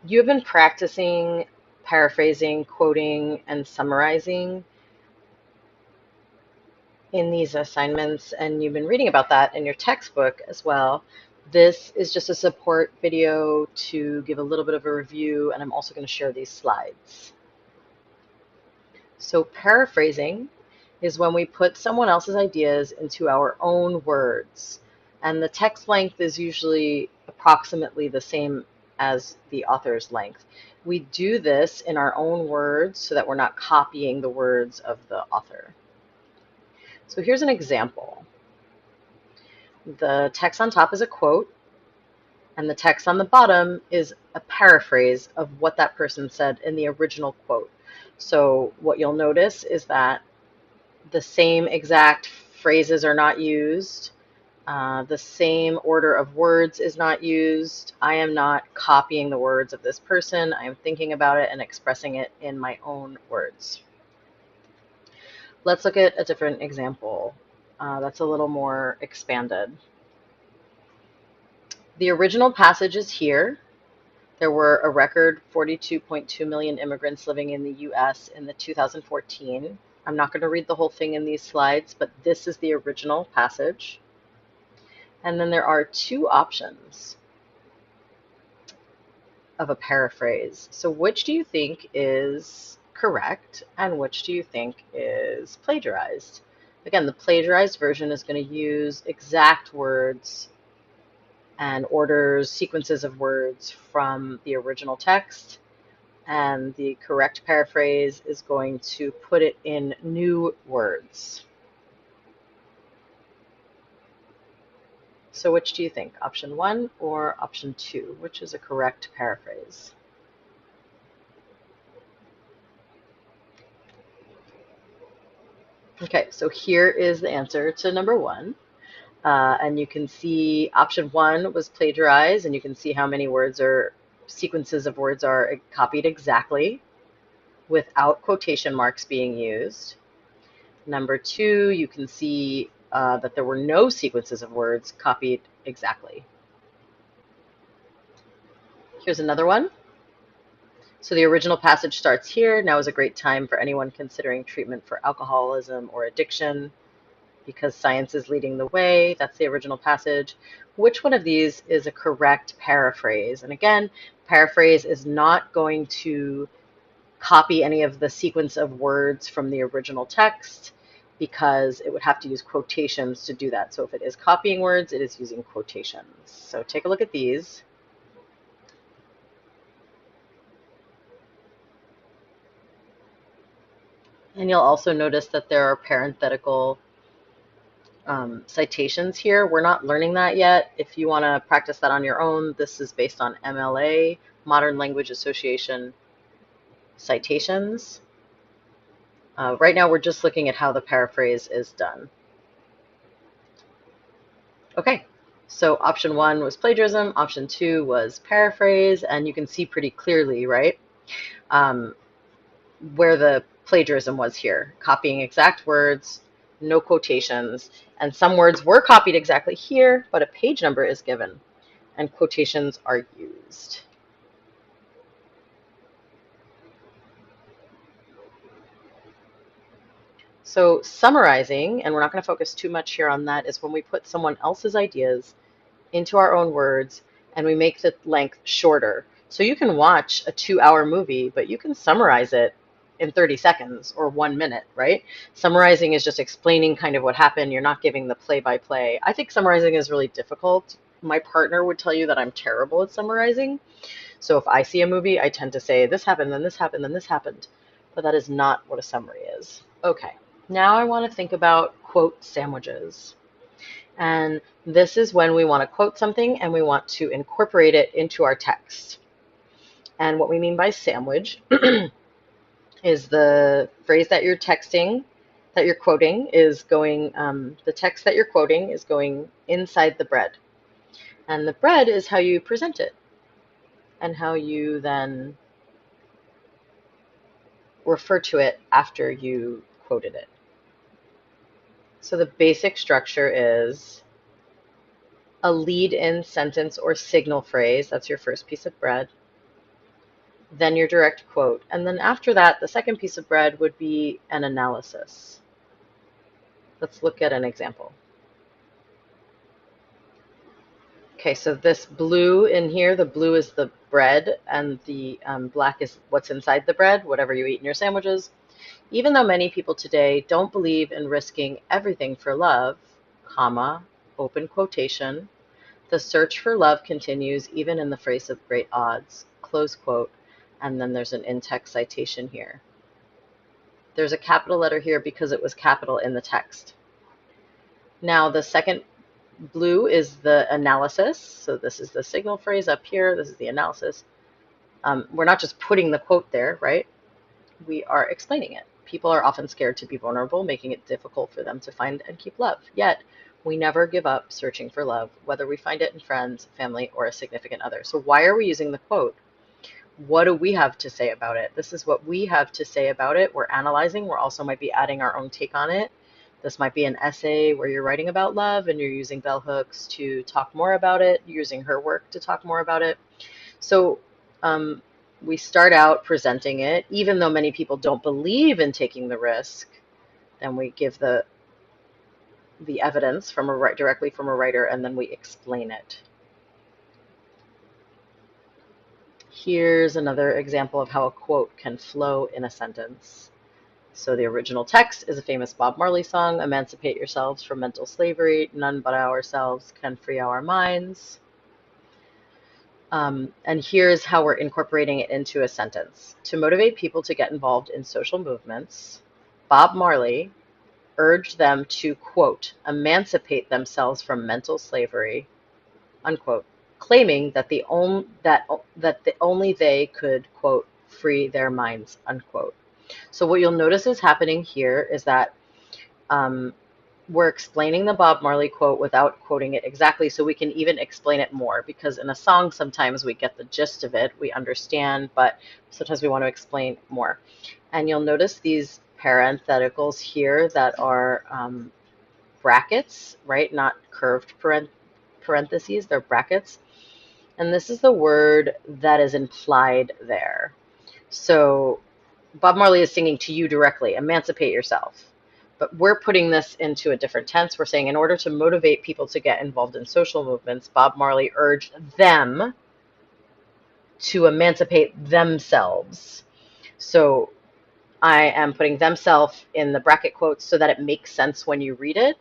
You have been practicing paraphrasing, quoting, and summarizing in these assignments, and you've been reading about that in your textbook as well. This is just a support video to give a little bit of a review, and I'm also going to share these slides. So paraphrasing is when we put someone else's ideas into our own words, and the text length is usually approximately the same as the author's length. We do this in our own words so that we're not copying the words of the author. So here's an example. The text on top is a quote, and the text on the bottom is a paraphrase of what that person said in the original quote. So what you'll notice is that the same exact phrases are not used. The same order of words is not used. I am not copying the words of this person. I am thinking about it and expressing it in my own words. Let's look at a different example that's a little more expanded. The original passage is here. There were a record 42.2 million immigrants living in the US in the 2014. I'm not going to read the whole thing in these slides, but this is the original passage. And then there are two options of a paraphrase. So which do you think is correct and which do you think is plagiarized? Again, the plagiarized version is going to use exact words and orders, sequences of words from the original text, and the correct paraphrase is going to put it in new words. So which do you think, option 1 or option 2? Which is a correct paraphrase? Okay, so here is the answer to number 1. And you can see option 1 was plagiarized, and you can see how many words or sequences of words are copied exactly without quotation marks being used. Number 2, you can see that there were no sequences of words copied exactly. Here's another one. So the original passage starts here. Now is a great time for anyone considering treatment for alcoholism or addiction because science is leading the way. That's the original passage. Which one of these is a correct paraphrase? And again, paraphrase is not going to copy any of the sequence of words from the original text because it would have to use quotations to do that. So if it is copying words, it is using quotations. So take a look at these. And you'll also notice that there are parenthetical citations here. We're not learning that yet. If you want to practice that on your own, this is based on MLA, Modern Language Association citations. Right now, we're just looking at how the paraphrase is done. Okay, so option 1 was plagiarism, option 2 was paraphrase, and you can see pretty clearly, right, where the plagiarism was here, copying exact words, no quotations, and some words were copied exactly here, but a page number is given, and quotations are used. So summarizing, and we're not going to focus too much here on that, is when we put someone else's ideas into our own words and we make the length shorter. So you can watch a 2-hour movie, but you can summarize it in 30 seconds or 1 minute, right? Summarizing is just explaining kind of what happened. You're not giving the play-by-play. I think summarizing is really difficult. My partner would tell you that I'm terrible at summarizing. So if I see a movie, I tend to say, this happened, then this happened, then this happened. But that is not what a summary is. Okay, now I want to think about quote sandwiches. And this is when we want to quote something and we want to incorporate it into our text. And what we mean by sandwich is the phrase that you're texting, that you're quoting is going, the text that you're quoting is going inside the bread. And the bread is how you present it and how you then refer to it after you quoted it. So the basic structure is a lead-in sentence or signal phrase, that's your first piece of bread, then your direct quote. And then after that, the second piece of bread would be an analysis. Let's look at an example. Okay, so this blue in here, the blue is the bread, and the black is what's inside the bread, whatever you eat in your sandwiches. Even though many people today don't believe in risking everything for love, comma, open quotation, the search for love continues even in the face of great odds, close quote, and then there's an in-text citation here. There's a capital letter here because it was capital in the text. Now the second blue is the analysis. So this is the signal phrase up here. This is the analysis. We're not just putting the quote there, right? We are explaining it. People are often scared to be vulnerable, making it difficult for them to find and keep love. Yet, we never give up searching for love, whether we find it in friends, family, or a significant other. So why are we using the quote? What do we have to say about it? This is what we have to say about it. We're analyzing. We're also might be adding our own take on it. This might be an essay where you're writing about love and you're using bell hooks to talk more about it, using her work to talk more about it. So we start out presenting it, even though many people don't believe in taking the risk, then we give the evidence from directly from a writer, and then we explain it. Here's another example of how a quote can flow in a sentence. So the original text is a famous Bob Marley song, "Emancipate yourselves from mental slavery, none but ourselves can free our minds." And here's how we're incorporating it into a sentence. To motivate people to get involved in social movements, Bob Marley urged them to, quote, emancipate themselves from mental slavery, unquote, claiming that only they could, quote, free their minds, unquote. So what you'll notice is happening here is that we're explaining the Bob Marley quote without quoting it exactly, so we can even explain it more, because in a song sometimes we get the gist of it, we understand, but sometimes we want to explain more. And you'll notice these parentheticals here that are brackets, right? Not curved parentheses, they're brackets. And this is the word that is implied there. So Bob Marley is singing to you directly, emancipate yourself. But we're putting this into a different tense. We're saying in order to motivate people to get involved in social movements, Bob Marley urged them to emancipate themselves. So I am putting themselves in the bracket quotes so that it makes sense when you read it.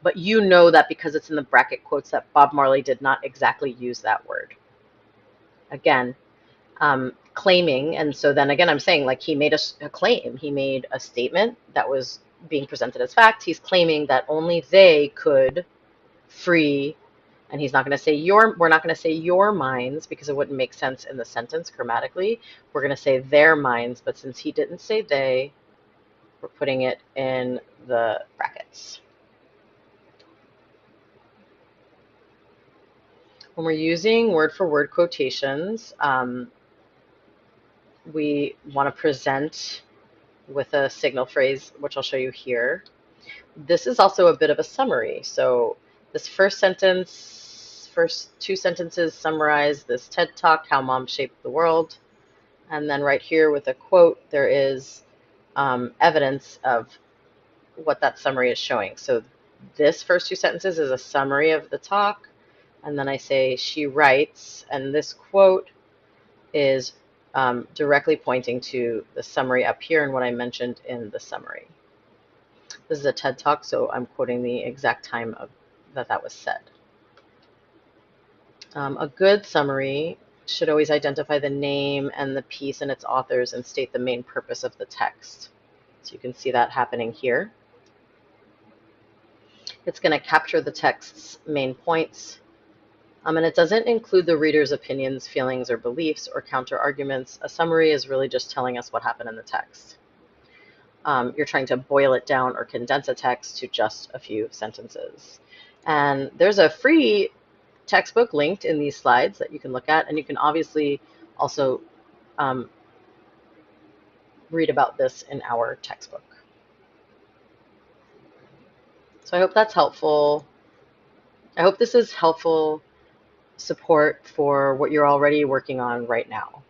But you know that because it's in the bracket quotes that Bob Marley did not exactly use that word. Again, claiming, and so then again I'm saying, like, he made a claim, he made a statement that was being presented as fact. He's claiming that only they could free, and he's not going to say we're not going to say your minds because it wouldn't make sense in the sentence grammatically. We're going to say their minds, but since he didn't say they, we're putting it in the brackets. When we're using word for word quotations, we want to present with a signal phrase, which I'll show you here. This is also a bit of a summary. So this first two sentences summarize this TED Talk, how mom shaped the world. And then right here with a quote, there is evidence of what that summary is showing. So this first two sentences is a summary of the talk. And then I say, she writes, and this quote is directly pointing to the summary up here and what I mentioned in the summary. This is a TED Talk, so I'm quoting the exact time that was said. A good summary should always identify the name and the piece and its authors and state the main purpose of the text. So you can see that happening here. It's going to capture the text's main points. And it doesn't include the reader's opinions, feelings, or beliefs, or counter arguments. A summary is really just telling us what happened in the text. You're trying to boil it down or condense a text to just a few sentences. And there's a free textbook linked in these slides that you can look at, and you can obviously also read about this in our textbook. So I hope that's helpful. I hope this is helpful support for what you're already working on right now.